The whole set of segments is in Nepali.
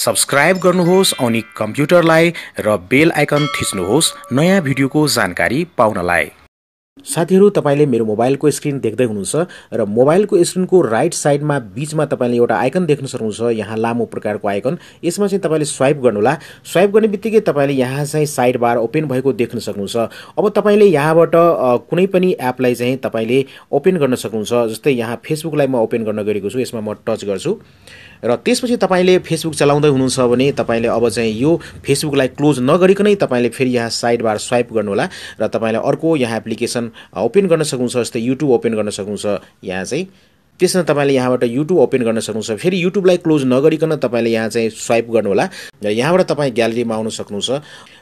सब्स्क्राइब गर्नुहोस् अनि कम्प्युटरलाई र बेल आइकन थिच्नुहोस् नयाँ भिडियोको जानकारी पाउनलाई। साथीहरु, तपाईले मेरो मोबाइलको स्क्रिन देख्दै हुनुहुन्छ र मोबाइलको स्क्रिनको राइट साइडमा बीचमा तपाईले एउटा आइकन देख्न सक्नुहुन्छ, यहाँ लामो प्रकारको आइकन। यसमा चाहिँ तपाईले स्वाइप गर्नुहोला। स्वाइप गर्ने बित्तिकै तपाईले यहाँ चाहिँ साइड बार ओपन भएको देख्न सक्नुहुन्छ। अब तपाईले यहाँबाट कुनै पनि एपलाई चाहिँ तपाईले ओपन गर्न सक्नुहुन्छ। जस्तै यहाँ फेसबुकलाई म ओपन गर्न गएको छु, यसमा म टच गर्छु र त्यसपछि तपाईले फेसबुक चलाउँदै हुनुहुन्छ भने तपाईले अब चाहिँ यो फेसबुकलाई क्लोज नगरिकनै तपाईले फेरि यहाँ साइड बार स्वाइप गर्नुहोला र तपाईले अर्को यहाँ एप्लिकेसन ओपन गर्न सक्नुहुन्छ। जस्तै युट्युब ओपन गर्न सक्नुहुन्छ। यहाँ चाहिँ त्यसमा तपाईले यहाँबाट युट्युब ओपन गर्न सक्नुहुन्छ। फेरि युट्युबलाई क्लोज नगरिकन तपाईले यहाँ चाहिँ स्वाइप गर्नुहोला र यहाँबाट तपाई ग्यालेरीमा आउन सक्नुहुन्छ।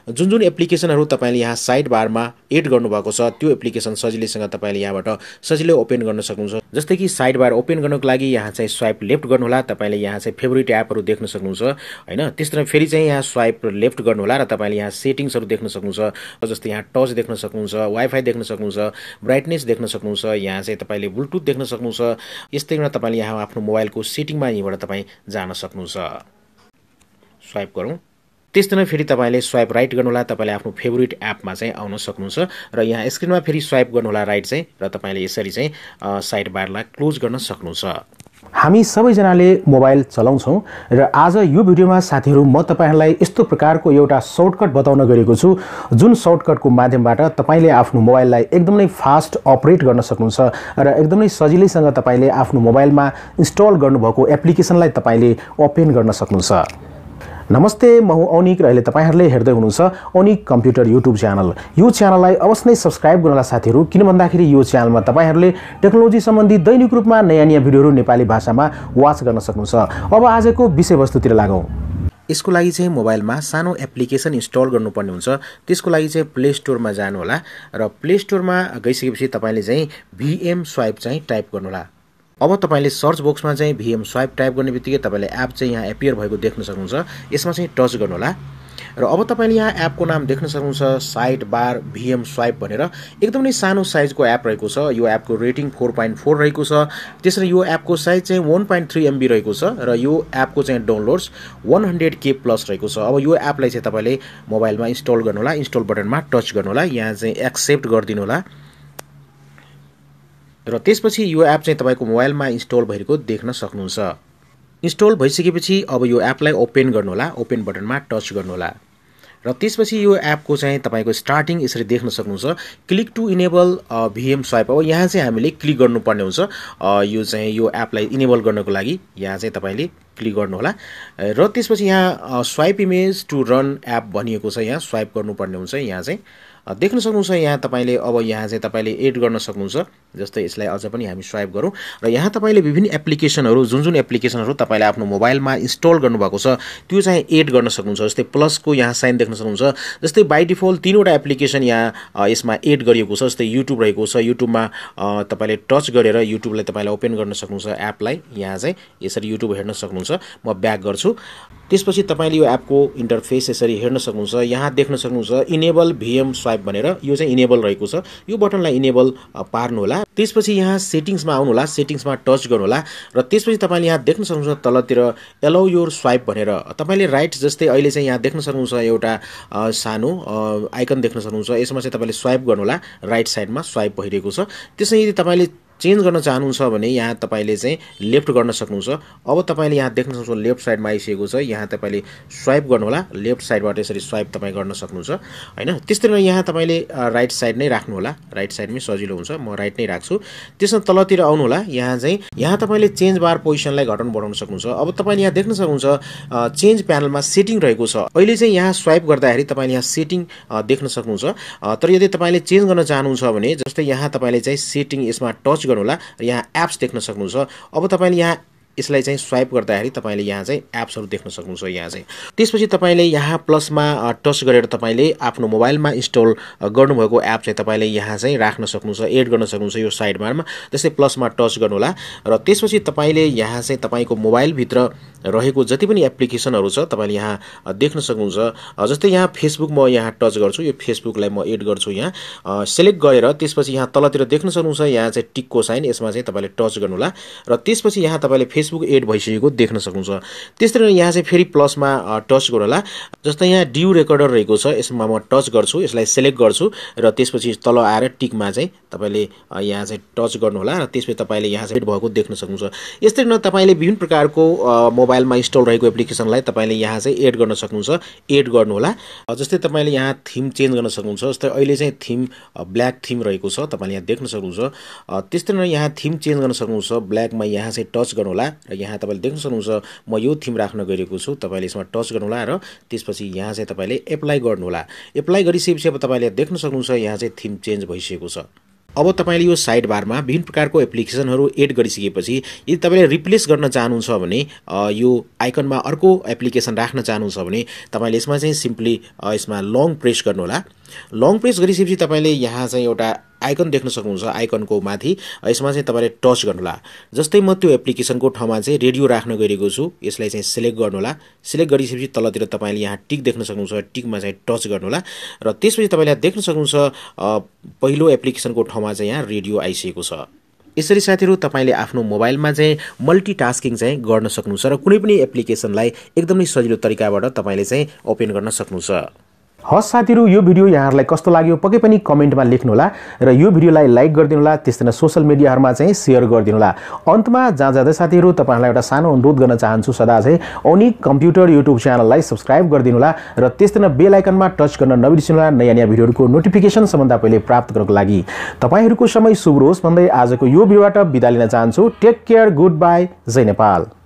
जुन जुन एप्लिकेसनहरु तपाईले यहाँ साइड बारमा एड गर्नुभएको छ त्यो एप्लिकेसन सजिलैसँग तपाईले यहाँबाट सजिलै ओपन गर्न सक्नुहुन्छ। जस्तै कि साइड बार ओपन गर्नको लागि यहाँ चाहिँ स्वाइप लेफ्ट गर्नुहोला। तपाईले यहाँ चाहिँ फेभरेट एपहरु देख्न सक्नुहुन्छ हैन। त्यसैले फेरि चाहिँ यहाँ स्वाइप लेफ्ट गर्नुहोला र तपाईले यहाँ सेटिङ्सहरु देख्न सक्नुहुन्छ। जस्तै यहाँ टच देख्न सक्नुहुन्छ, वाइफाई देख्न सक्नुहुन्छ, ब्राइटनेस देख्न सक्नुहुन्छ, यहाँ चाहिँ तपाईले ब्लुटुथ देख्न सक्नुहुन्छ। यस्तै गरी तपाईले यहाँ आफ्नो मोबाइलको सेटिङमा यहीबाट तपाई जान सक्नुहुन्छ। स्वाइप गरौँ। त्यसैले फेरि तपाईले स्वाइप राइट गर्नुहोला। तपाईले आफ्नो फेभरेट एपमा चाहिँ आउन सक्नुहुन्छ र यहाँ स्क्रिनमा फेरि स्वाइप गर्नुहोला राइट चाहिँ र तपाईले यसरी चाहिँ साइड बारलाई क्लोज गर्न सक्नुहुन्छ। हामी सबैजनाले मोबाइल चलाउँछौं र आज यो भिडियोमा साथीहरु म तपाईहरुलाई यस्तो प्रकारको एउटा सर्टकट बताउन गएको छु, जुन सर्टकटको माध्यमबाट तपाईले आफ्नो मोबाइललाई एकदमै फास्ट अपरेट गर्न सक्नुहुन्छ र एकदमै सजिलैसँग तपाईले आफ्नो मोबाइलमा इन्स्टल गर्नुभएको एप्लिकेसनलाई तपाईले ओपन गर्न सक्नुहुन्छ। नमस्ते, म हुँ ओनिक र अहिले तपाईहरुले हेर्दै हुनुहुन्छ ओनिक कम्प्युटर युट्युब च्यानल। यो च्यानललाई अवश्य नै सब्स्क्राइब गर्नुहोला साथीहरु, किन भन्दाखेरि यो च्यानलमा तपाईहरुले टेक्नोलोजी सम्बन्धी दैनिक रूपमा नयाँ भिडियोहरु नेपाली भाषामा वाच गर्न सक्नुहुन्छ। अब आजको विषयवस्तुतिर लागौं। यसको लागि चाहिँ मोबाइलमा सानो एप्लिकेसन इन्स्टल गर्नुपर्ने हुन्छ। त्यसको लागि चाहिँ प्ले स्टोरमा जानु होला र प्ले स्टोरमा गइसकेपछि तपाईले चाहिँ vmswipe चाहिँ टाइप गर्नुहोला। अब तपाईले सर्च बक्समा चाहिँ vmswipe टाइप गर्ने बित्तिकै तपाईले एप चाहिँ यहाँ एपियर भएको देख्न सक्नुहुन्छ। यसमा चाहिँ टच गर्नुहोला र अब तपाईले यहाँ एपको नाम देख्न सक्नुहुन्छ, साइड बार vmswipe भनेर। एकदमै सानो साइजको एप रहेको छ। यो एपको रेटिङ 4.4 रहेको छ। त्यसैले यो एपको साइज चाहिँ 1.3 MB रहेको छ र यो एपको चाहिँ डाउनलोड्स 100K प्लस रहेको छ। अब यो एपलाई चाहिँ तपाईले मोबाइलमा इन्स्टल गर्नुहोला। इन्स्टल बटनमा टच गर्नुहोला, यहाँ चाहिँ एक्सेप्ट गरिदिनु होला र त्यसपछि यो एप चाहिँ तपाईको मोबाइलमा इन्स्टल भएको देख्न सक्नुहुन्छ। इन्स्टल भइसकेपछि अब यो एपलाई ओपन गर्नुहोला, ओपन बटनमा टच गर्नुहोला र त्यसपछि यो एपको चाहिँ तपाईको स्टार्टिङ यसरी देख्न सक्नुहुन्छ। Click to enable vmswipe। अब यहाँ चाहिँ हामीले क्लिक गर्नुपर्ने हुन्छ। यो चाहिँ यो एपलाई इनेबल गर्नको लागि यहाँ चाहिँ तपाईले क्लिक गर्नुहोला र त्यसपछि यहाँ swipe image to run app भनिएको छ। यहाँ स्वाइप गर्नुपर्ने हुन्छ। यहाँ चाहिँ देख्न सक्नुहुन्छ। यहाँ तपाईले अब यहाँ चाहिँ तपाईले एड गर्न सक्नुहुन्छ। जस्तै यसलाई अझ पनि हामी स्वाइप गरौँ र यहाँ तपाईले विभिन्न एप्लिकेसनहरु जुन जुन एप्लिकेसनहरु तपाईले आफ्नो मोबाइलमा इन्स्टल गर्नुभएको छ त्यो चाहिँ एड गर्न सक्नुहुन्छ। जस्तै प्लसको यहाँ साइन देख्न सक्नुहुन्छ। जस्तै बाइ डिफल्ट 3 वटा एप्लिकेसन यहाँ यसमा एड गरिएको छ। जस्तै युट्युब रहेको छ। युट्युबमा तपाईले टच गरेर युट्युबलाई तपाईले ओपन गर्न सक्नुहुन्छ। एपलाई यहाँ चाहिँ यसरी युट्युब हेर्न सक्नुहुन्छ। म ब्याक गर्छु। त्यसपछि तपाईले यो एपको इन्टरफेस यसरी हेर्न सक्नुहुन्छ। यहाँ देख्न सक्नुहुन्छ इनेबल vmswipe भनेर। यो चाहिँ इनेबल रहेको छ। यो बटनलाई इनेबल पार्नु होला। त्यसपछि यहाँ सेटिङ्समा आउनु होला, सेटिङ्समा टच गर्नु होला र त्यसपछि तपाईले यहाँ देख्न सक्नुहुन्छ तलतिर एलाउ योर स्वाइप भनेर। तपाईले राइट जस्तै अहिले चाहिँ यहाँ देख्न सक्नुहुन्छ एउटा सानो आइकन देख्न सक्नुहुन्छ। यसमा चाहिँ तपाईले स्वाइप गर्नु होला। राइट साइडमा स्वाइप भइरहेको छ। त्यसै यदि तपाईले चेन्ज गर्न चाहनुहुन्छ भने यहाँ तपाईले चाहिँ लेफ्ट गर्न सक्नुहुन्छ। अब तपाईले यहाँ देख्न सक्नुहुन्छ लेफ्ट साइडमा आइसकेको छ। यहाँ तपाईले स्वाइप गर्नु होला। लेफ्ट साइडबाट यसरी स्वाइप तपाई गर्न सक्नुहुन्छ हैन। त्यस्तै यहाँ तपाईले राइट साइड नै राख्नु होला। राइट साइडमै सजिलो हुन्छ। म राइट नै राख्छु। त्यसमा तलतिर आउनु होला। यहाँ तपाईले चेन्ज बार पोजिसनलाई घटाउन बढाउन सक्नुहुन्छ। अब तपाईले यहाँ देख्न सक्नुहुन्छ चेन्ज प्यानलमा सेटिङ रहेको छ। अहिले चाहिँ यहाँ स्वाइप गर्दाखेरि तपाईले यहाँ सेटिङ देख्न सक्नुहुन्छ। तर यदि तपाईले चेन्ज गर्न चाहनुहुन्छ भने जस्तै यहाँ तपाईले चाहिँ सेटिङ यसमा टच गर्नुहोला र यहाँ एप्स देख्न सक्नुहुन्छ। अब तपाईले यहाँ यसलाई चाहिँ स्वाइप गर्दाखेरि तपाईले यहाँ चाहिँ एप्सहरु देख्न सक्नुहुन्छ। यहाँ चाहिँ त्यसपछि तपाईले यहाँ प्लसमा टच गरेर तपाईले आफ्नो मोबाइलमा इन्स्टल गर्नुभएको एप चाहिँ तपाईले यहाँ चाहिँ राख्न सक्नुहुन्छ, एड गर्न सक्नुहुन्छ यो साइड बारमा। जस्तै प्लसमा टच गर्नु होला र त्यसपछि तपाईले यहाँ चाहिँ तपाईको मोबाइल भित्र रहेको जति पनि एप्लिकेसनहरु छ तपाईले यहाँ देख्न सक्नुहुन्छ। जस्तै यहाँ फेसबुक म यहाँ टच गर्छु। यो फेसबुकलाई म एड गर्छु। यहाँ सिलेक्ट गरेर त्यसपछि यहाँ तलतिर देख्न सक्नुहुन्छ यहाँ चाहिँ टिकको साइन, यसमा चाहिँ तपाईले टच गर्नु होला र त्यसपछि यहाँ तपाईले फेसबुक एड भइसकेको देख्न सक्नुहुन्छ। त्यसरी नै यहाँ चाहिँ फेरि प्लसमा टच गर्नु होला। जस्तै यहाँ ड्यु रेकर्डर रहेको छ, यसमा म टच गर्छु, यसलाई सेलेक्ट गर्छु र त्यसपछि तल आएर टिकमा चाहिँ तपाईले यहाँ चाहिँ टच गर्नु होला र त्यसपछि तपाईले यहाँ चाहिँ भएको देख्न सक्नुहुन्छ। यसरी नै तपाईले विभिन्न प्रकारको मोबाइलमा इन्स्टल रहेको एप्लिकेसनलाई तपाईले यहाँ चाहिँ एड गर्न सक्नुहुन्छ, एड गर्नु होला। जस्तै तपाईले यहाँ थीम चेन्ज गर्न सक्नुहुन्छ। जस्तै अहिले चाहिँ थीम ब्ल्याक थीम रहेको छ, तपाईले यहाँ देख्न सक्नुहुन्छ। त्यस्तै नै यहाँ थीम चेन्ज गर्न सक्नुहुन्छ, ब्ल्याकमा यहाँ चाहिँ टच गर्नु होला र यहाँ तपाईले देख्न सक्नुहुन्छ म यो थीम राख्न गइरहेको छु। तपाईले यसमा टच गर्नु होला र त्यसपछि यहाँ चाहिँ तपाईले एप्लाई गर्नु होला। एप्लाई गरिसकेपछि अब तपाईले देख्न सक्नुहुन्छ यहाँ चाहिँ थीम चेन्ज भइसकेको छ। अब तपाईले यो साइड बारमा विभिन्न प्रकारको एप्लिकेसनहरू एड गरिसकेपछि यदि तपाईले रिप्लेस गर्न चाहनुहुन्छ भने यो आइकनमा अर्को एप्लिकेसन राख्न चाहनुहुन्छ भने तपाईले यसमा चाहिँ सिम्पली यसमा लङ प्रेस गर्नु होला। लङ प्रेस गरिसकेपछि तपाईले यहाँ चाहिँ एउटा आइकन देख्न सक्नुहुन्छ, आइकनको माथि यसमा चाहिँ तपाईले टच गर्नु होला। जस्तै म त्यो एप्लिकेसनको ठाउँमा चाहिँ रेडियो राख्न गइरहेको छु, यसलाई चाहिँ सिलेक्ट गर्नु होला। सिलेक्ट गरिसकेपछि तलतिर तपाईले यहाँ टिक देख्न सक्नुहुन्छ, टिकमा चाहिँ टच गर्नु होला र त्यसपछि तपाईले देख्न सक्नुहुन्छ पहिलो एप्लिकेसनको ठाउँमा चाहिँ यहाँ रेडियो आइसकेको छ। यसरी साथीहरु तपाईले आफ्नो मोबाइलमा चाहिँ मल्टिटास्किङ चाहिँ गर्न सक्नुहुन्छ र कुनै पनि एप्लिकेसनलाई एकदमै सजिलो तरिकाबाट तपाईले चाहिँ ओपन गर्न सक्नुहुन्छ। हस् साथीहरु, यो भिडियो यहाँहरुलाई कस्तो लाग्यो पक्कै पनि कमेन्टमा लेख्नु होला र यो भिडियोलाई लाइक गरिदिनु होला, त्यस्तै नै सोशल मिडियाहरुमा चाहिँ शेयर गरिदिनु होला। अन्तमा जाँदै साथीहरु तपाईहरुलाई एउटा सानो अनुरोध गर्न चाहन्छु, सदा चाहिँ ओनिक कम्प्युटर युट्युब च्यानललाई सब्स्क्राइब गरिदिनु होला र त्यस्तै नै बेल आइकनमा टच गर्न नबिर्सनु होला नयाँ भिडियोहरुको नोटिफिकेसन सबभन्दा पहिले प्राप्त गर्नको लागि। तपाईहरुको समय शुभ होस् भन्दै आजको यो भिडियोबाट बिदा लिन चाहन्छु। टेक केयर, गुड बाइ, जय नेपाल।